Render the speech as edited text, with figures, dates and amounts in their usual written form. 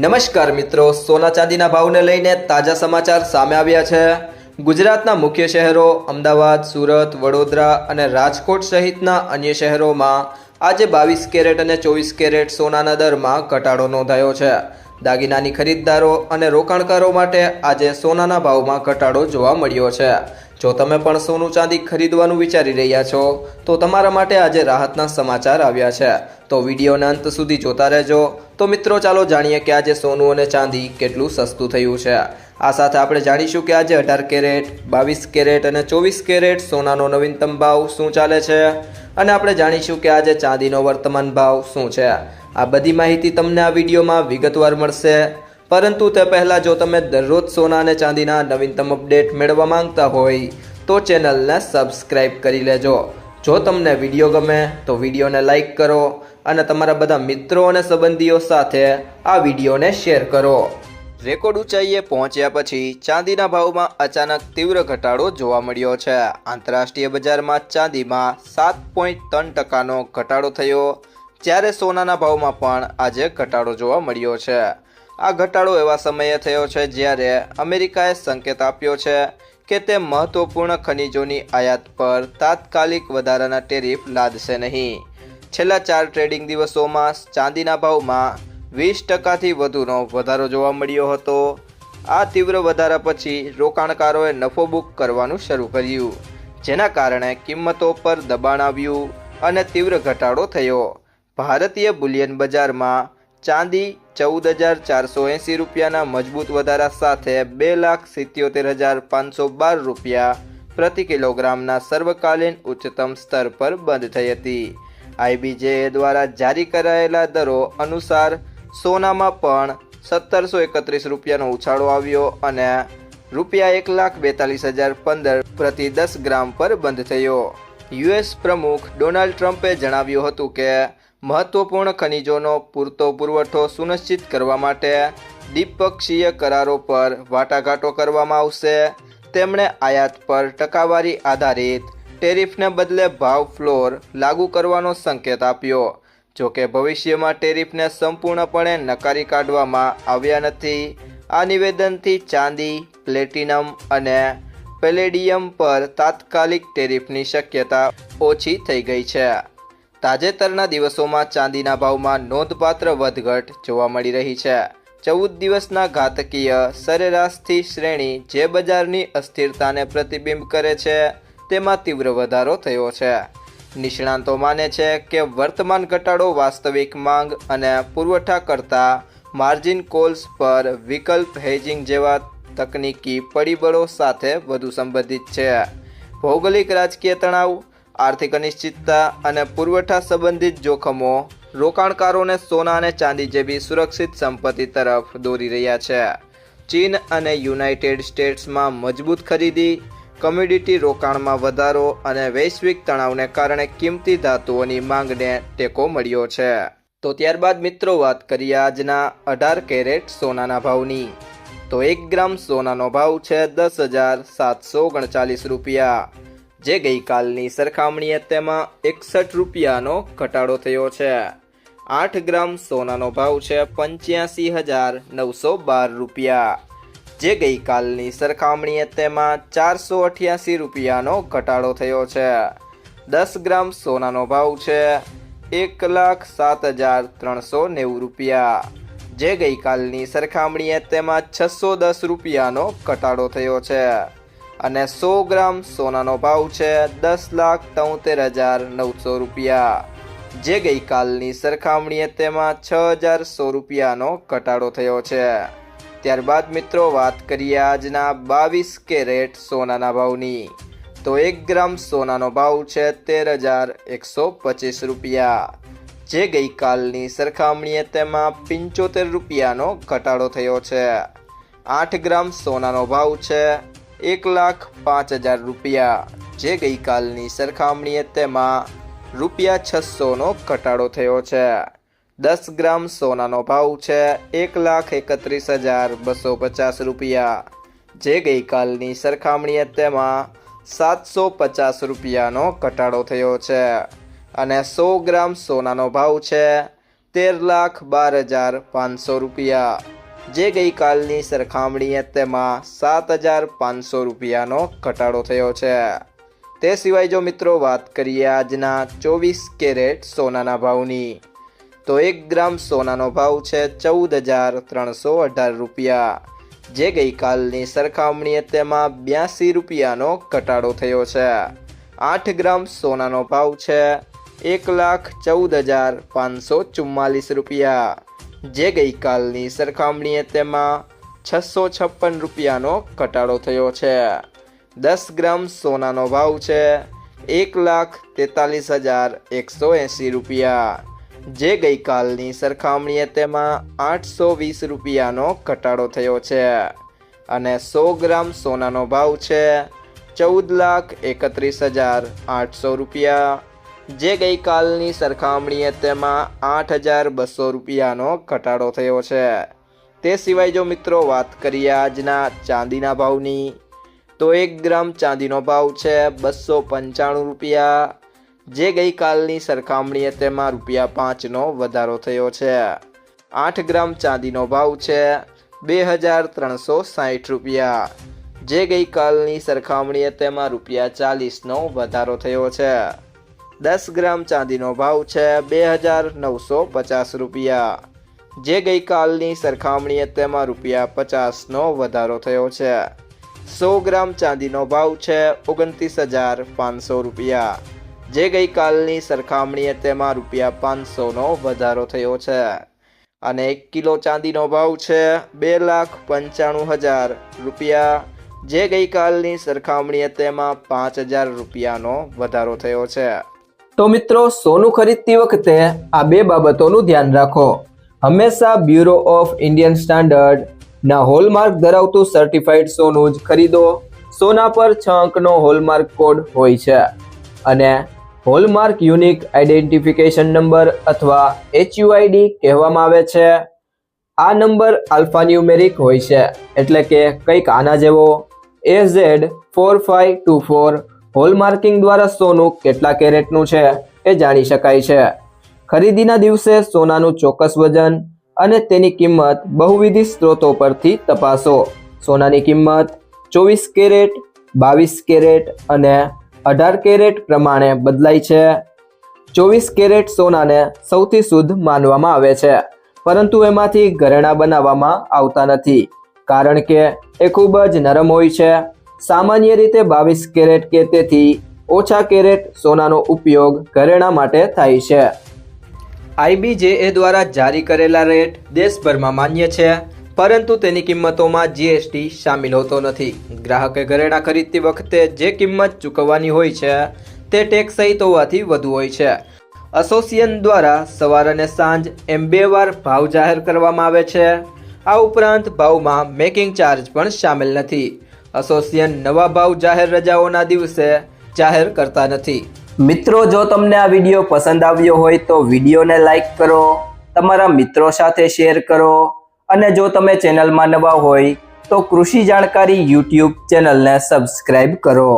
નમસ્કાર મિત્રો, સોના ચાંદીના ભાવને લઈને તાજા સમાચાર સામે આવ્યા છે। ગુજરાતના મુખ્ય શહેરો અમદાવાદ, સુરત, વડોદરા અને રાજકોટ સહિતના અન્ય શહેરોમાં આજે 22 કેરેટ અને 24 કેરેટ સોનાના દરમાં ઘટાડો નોંધાયો છે। દાગીનાની ખરીદદારો અને રોકાણકારો માટે આજે સોનાના ભાવમાં ઘટાડો જોવા મળ્યો છે। જો તમે પણ સોનું ચાંદી ખરીદવાનું વિચારી રહ્યા છો તો તમારા માટે આજે રાહતના સમાચાર આવ્યા છે, તો વિડીયોના અંત સુધી જોતા રહેજો। તો મિત્રો ચાલો જાણીએ કે આજે સોનું અને ચાંદી કેટલું સસ્તું થયું છે। આ સાથે આપણે જાણીશું કે આજે 18 કેરેટ, 22 કેરેટ અને 24 કેરેટ સોનાનો નવીનતમ ભાવ શું ચાલે છે અને આપણે જાણીશું કે આજે ચાંદીનો વર્તમાન ભાવ શું છે। આ બધી માહિતી તમને આ વિડીયોમાં વિગતવાર મળશે, પરંતુ તે પહેલાં જો તમે દરરોજ સોના અને ચાંદીના નવીનતમ અપડેટ મેળવવા માંગતા હોય તો ચેનલને સબસ્ક્રાઈબ કરી લેજો। જો તમને વિડીયો ગમે તો વિડીયોને લાઈક કરો અને તમારા બધા મિત્રો અને સંબંધીઓ સાથે આ વિડીયોને શેર કરો। રેકોર્ડ ઊંચાઈએ પહોંચ્યા પછી ચાંદીના ભાવમાં અચાનક તીવ્ર ઘટાડો જોવા મળ્યો છે। આંતરરાષ્ટ્રીય બજારમાં ચાંદીમાં 7.3%નો ઘટાડો થયો, જ્યારે સોનાના ભાવમાં પણ આજે ઘટાડો જોવા મળ્યો છે। આ ઘટાડો એવા સમયે થયો છે જ્યારે અમેરિકાએ સંકેત આપ્યો છે કે તે મહત્વપૂર્ણ ખનિજોની આયાત પર તાત્કાલિક વધારાના ટેરિફ લાદશે નહીં। છેલ્લા 4 ટ્રેડિંગ દિવસોમાં ચાંદીના ભાવમાં 20%થી વધુનો વધારો જોવા મળ્યો હતો। આ તીવ્ર વધારા પછી રોકાણકારોએ નફો બુક કરવાનું શરૂ કર્યું, જેના કારણે કિંમતો પર દબાણ આવ્યું અને તીવ્ર ઘટાડો થયો। ભારતીય બુલિયન બજારમાં ચાંદી 14,480 રૂપિયાના મજબૂત વધારા સાથે 2,77,512 રૂપિયા પ્રતિ કિલોગ્રામના સર્વકાલીન ઉચ્ચતમ સ્તર પર બંધ થઈ હતી। IBJA દ્વારા જારી કરાયેલા દરો અનુસાર સોનામાં પણ 1,731 રૂપિયાનો ઉછાળો આવ્યો અને રૂપિયા 1,42,015 પ્રતિ 10 ગ્રામ પર બંધ થયો। US પ્રમુખ ડોનાલ્ડ ટ્રમ્પે જણાવ્યું હતું કે મહત્વપૂર્ણ ખનિજોનો પૂરતો પુરવઠો સુનિશ્ચિત કરવા માટે દ્વિપક્ષીય કરારો પર વાટાઘાટો કરવામાં આવશે। તેમણે આયાત પર ટકાવારી આધારિત ટેરિફને બદલે ભાવ ફ્લોર લાગુ કરવાનો સંકેત આપ્યો। જો કે ભવિષ્યમાં ટેરિફને સંપૂર્ણપણે નકારી કાઢવામાં આવ્યા નથી। આ નિવેદનથી ચાંદી, પ્લેટિનમ અને પેલેડિયમ પર તાત્કાલિક ટેરિફની શક્યતા ઓછી થઈ ગઈ છે। તાજેતરના દિવસોમાં ચાંદીના ભાવમાં નોંધપાત્ર વધઘટ જોવા મળી રહી છે। 14 દિવસના ઘાતકીય સરેરાશથી શ્રેણી જે બજારની અસ્થિરતાને પ્રતિબિંબ કરે છે તેમાં તીવ્ર વધારો થયો છે। નિષ્ણાતો માને છે કે વર્તમાન ઘટાડો વાસ્તવિક માંગ અને પુરવઠા કરતાં માર્જિન કોલ્સ પર વિકલ્પ હેજિંગ જેવા તકનીકી પરિબળો સાથે વધુ સંબંધિત છે। ભૌગોલિક રાજકીય તણાવ, આર્થિક અનિશ્ચિતતા અને પુરવઠા સંબંધિત જોખમો રોકાણકારોને સોના અને ચાંદી જેવી સુરક્ષિત સંપત્તિ તરફ દોરી રહ્યા છે। ચીન અને યુનાઇટેડ સ્ટેટ્સમાં મજબૂત ખરીદી, કમ્યુડિટી રોકાણમાં વધારો અને વૈશ્વિક તણાવને કારણે કિંમતી ધાતુઓની માંગને ટેકો મળ્યો છે। તો ત્યારબાદ મિત્રો વાત કરીએ આજના 18 કેરેટ સોનાના ભાવની। તો 1 ગ્રામ સોનાનો ભાવ છે 10,739 રૂપિયા, જે ગઈકાલની સરખામણીએ તેમાં 61 રૂપિયાનો ઘટાડો થયો છે। 8 ગ્રામ સોનાનો ભાવ છે 85,912 રૂપિયા, જે ગઈકાલની સરખામણીએ તેમાં 488 રૂપિયાનો ઘટાડો થયો છે। 10 ગ્રામ સોનાનો ભાવ છે 1,07,390 રૂપિયા, જે ગઈકાલની સરખામણીએ તેમાં 610 રૂપિયાનો ઘટાડો થયો છે। અને 100 ગ્રામ સોનાનો ભાવ છે 10,73,900 રૂપિયા, જે ગઈકાલની સરખામણીએ તેમાં 6,100 રૂપિયાનો ઘટાડો થયો છે। ત્યારબાદ મિત્રો વાત કરીએ આજના 22 કેરેટ સોનાના ભાવની। તો 1 ગ્રામ સોનાનો ભાવ છે 13,125 રૂપિયા, જે ગઈકાલની સરખામણીએ તેમાં 75 રૂપિયાનો ઘટાડો થયો છે। 8 ગ્રામ સોનાનો ભાવ છે 1,05,000 રૂપિયા, જે ગઈકાલની સરખામણીએ તેમાં રૂપિયા 600નો ઘટાડો થયો છે। 10 ગ્રામ સોનાનો ભાવ છે 1,31,250 રૂપિયા, જે ગઈકાલની સરખામણીએ તેમાં 750 રૂપિયાનો ઘટાડો થયો છે। અને 100 ગ્રામ સોનાનો ભાવ છે 13,12,500 રૂપિયા, જે ગઈકાલની સરખામણીએ તેમાં 7,500 રૂપિયાનો ઘટાડો થયો છે। તે સિવાય જો મિત્રો વાત કરીએ આજના 24 કેરેટ સોનાના ભાવની, તો 1 ગ્રામ સોનાનો ભાવ છે 14,318 રૂપિયા, જે ગઈકાલની સરખામણીએ તેમાં 82 રૂપિયાનો ઘટાડો થયો છે। 8 ગ્રામ સોનાનો ભાવ છે 1,14,544 રૂપિયા, જે ગઈકાલની સરખામણીએ તેમાં 656 રૂપિયાનો ઘટાડો થયો છે। 10 ગ્રામ સોનાનો ભાવ છે 1,43,180 રૂપિયા, જે ગઈકાલની સરખામણીએ તેમાં 820 રૂપિયાનો ઘટાડો થયો છે। અને 100 ગ્રામ સોનાનો ભાવ છે 14,31,800 રૂપિયા, જે ગઈકાલની સરખામણીએ તેમાં 8,200 રૂપિયાનો ઘટાડો થયો છે। તે સિવાય જો મિત્રો વાત કરીએ આજના ચાંદીના ભાવની, તો 1 ગ્રામ ચાંદીનો ભાવ છે 295 રૂપિયા, જે ગઈકાલની સરખામણીએ તેમાં ₹5નો વધારો થયો છે। 8 ગ્રામ ચાંદીનો ભાવ છે 2,360 રૂપિયા, જે ગઈકાલની સરખામણીએ તેમાં ₹40નો વધારો થયો છે। 10 ગ્રામ ચાંદીનો ભાવ છે 2,950 રૂપિયા, જે ગઈકાલની સરખામણીએ તેમાં ₹50નો વધારો થયો છે। 100 ગ્રામ ચાંદીનો ભાવ છે 29,500 રૂપિયા, જે ગઈકાલની સરખામણીએ તેમાં ₹500નો વધારો થયો છે। અને 1 કિલો ચાંદીનો ભાવ છે 2,95,000 રૂપિયા, જે ગઈકાલની સરખામણીએ તેમાં 5,000 રૂપિયાનો વધારો થયો છે। તો મિત્રો, સોનું ખરીદતી વખતે આ બે બાબતોનું ધ્યાન રાખો। હંમેશા બ્યુરો ઓફ ઇન્ડિયન સ્ટાન્ડર્ડ ના હોલમાર્ક ધરાવતું સર્ટિફાઈડ સોનું જ ખરીદો। સોના પર 6 અંકનો હોલમાર્ક કોડ હોય છે અને હોલમાર્ક યુનિક આઈડેન્ટિફિકેશન નંબર અથવા HUID કહેવામાં આવે છે। આ નંબર આલ્ફાન્યુમેરિક હોય છે, એટલે કે કંઈક આના જેવો AZ4524। હોલમાર્કિંગ દ્વારા સોનું કેટલા કેરેટનું છે એ જાણી શકાય છે। ખરીદીના દિવસે સોનાનું ચોક્કસ વજન અને તેની કિંમત બહુવિધ સ્ત્રોતો પરથી તપાસો। સોનાની કિંમત 24 કેરેટ, 22 કેરેટ અને 18 કેરેટ પ્રમાણે બદલાય છે। 24 કેરેટ સોનાને સૌથી શુદ્ધ માનવામાં આવે છે, પરંતુ એમાંથી ઘરેણાં બનાવવામાં આવતા નથી, કારણ કે એ ખૂબ જ નરમ હોય છે। સામાન્ય રીતે 22 કેરેટ કે તેથી ઓછા કેરેટ સોનાનો ઉપયોગ ઘરેણાં માટે થાય છે। IBJA દ્વારા જારી કરેલા રેટ દેશભરમાં માન્ય છે, પરંતુ તેની કિંમતોમાં GST શામેલ હોતો નથી। ગ્રાહકે ઘરેણાં ખરીદતી વખતે જે કિંમત ચૂકવવાની હોય છે તે ટેક્સ સહિત હોવાથી વધુ હોય છે। એસોસિએશન દ્વારા સવાર અને સાંજ એમ 2 વાર ભાવ જાહેર કરવામાં આવે છે। આ ઉપરાંત ભાવમાં મેકિંગ ચાર્જ પણ શામેલ નથી। એસોસિએશન નવા ભાવ જાહેર રજાઓના દિવસે જાહેર કરતા નથી। મિત્રો, જો તમને આ વિડીયો પસંદ આવ્યો હોય તો વિડીયોને લાઈક કરો, તમારા મિત્રો સાથે શેર કરો અને જો તમે ચેનલમાં નવા હોય તો કૃષિ જાણકારી YouTube ચેનલને સબસ્ક્રાઇબ કરો।